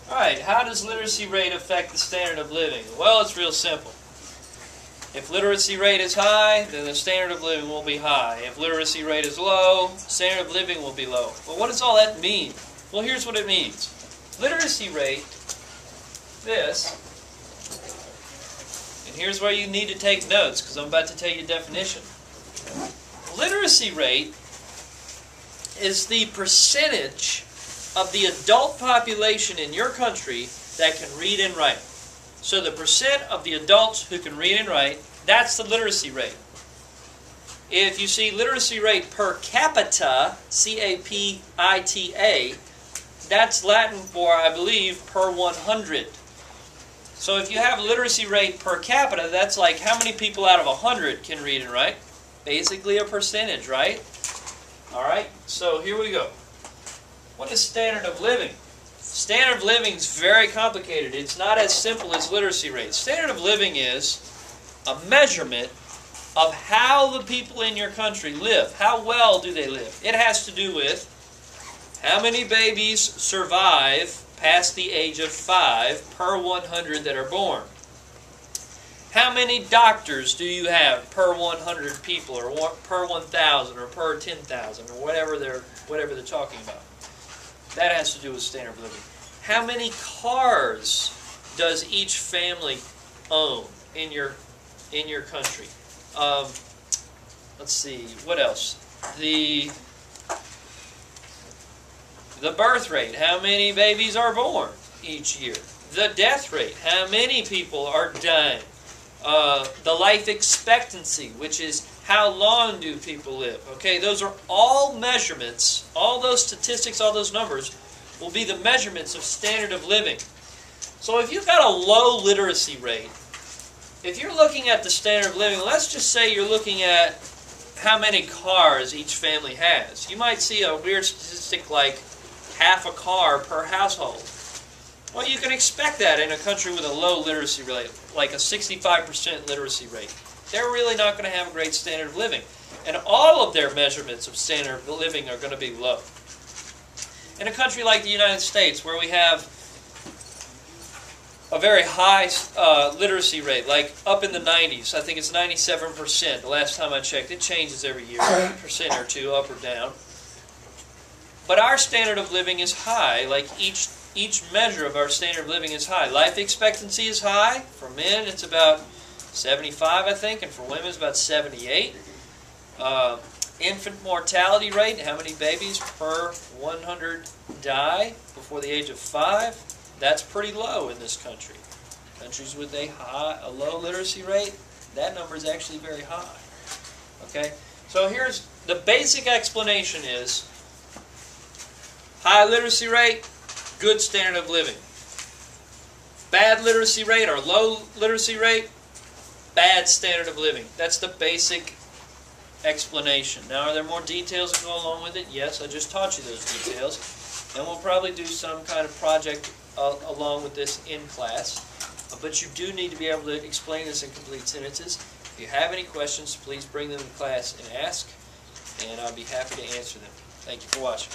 Alright, how does literacy rate affect the standard of living? Well, it's real simple. If literacy rate is high, then the standard of living will be high. If literacy rate is low, standard of living will be low. Well, what does all that mean? Well, here's what it means. Literacy rate, this, and here's where you need to take notes because I'm about to tell you a definition. Literacy rate is the percentage of the adult population in your country that can read and write. So the percent of the adults who can read and write, that's the literacy rate. If you see literacy rate per capita, C-A-P-I-T-A, that's Latin for, I believe, per 100. So if you have literacy rate per capita, that's like how many people out of 100 can read and write? Basically a percentage, right? Alright, so here we go. What is standard of living? Standard of living is very complicated. It's not as simple as literacy rate. Standard of living is a measurement of how the people in your country live. How well do they live? It has to do with how many babies survive past the age of 5 per 100 that are born. How many doctors do you have per 100 people, or per 1,000, or per 10,000, or whatever they're talking about? That has to do with standard of living. How many cars does each family own in your country? Let's see, what else? The birth rate, how many babies are born each year? The death rate, how many people are dying? The life expectancy, which is how long do people live? Okay, those are all measurements. All those statistics, all those numbers will be the measurements of standard of living. So if you've got a low literacy rate, if you're looking at the standard of living, let's just say you're looking at how many cars each family has. You might see a weird statistic like half a car per household. Well, you can expect that in a country with a low literacy rate, like a 65% literacy rate. They're really not going to have a great standard of living. And all of their measurements of standard of living are going to be low. In a country like the United States, where we have a very high literacy rate, like up in the 90s, I think it's 97%. The last time I checked, it changes every year, a percent or two up or down. But our standard of living is high, like each measure of our standard of living is high. Life expectancy is high. For men, it's about 75, I think, and for women, it's about 78. Infant mortality rate, how many babies per 100 die before the age of 5, that's pretty low in this country. Countries with a low literacy rate, that number is actually very high. Okay, so here's the basic explanation is high literacy rate, good standard of living. Bad literacy rate or low literacy rate, bad standard of living. That's the basic explanation. Now, are there more details that go along with it? Yes, I just taught you those details. And we'll probably do some kind of project along with this in class. But you do need to be able to explain this in complete sentences. If you have any questions, please bring them to class and ask, and I'll be happy to answer them. Thank you for watching.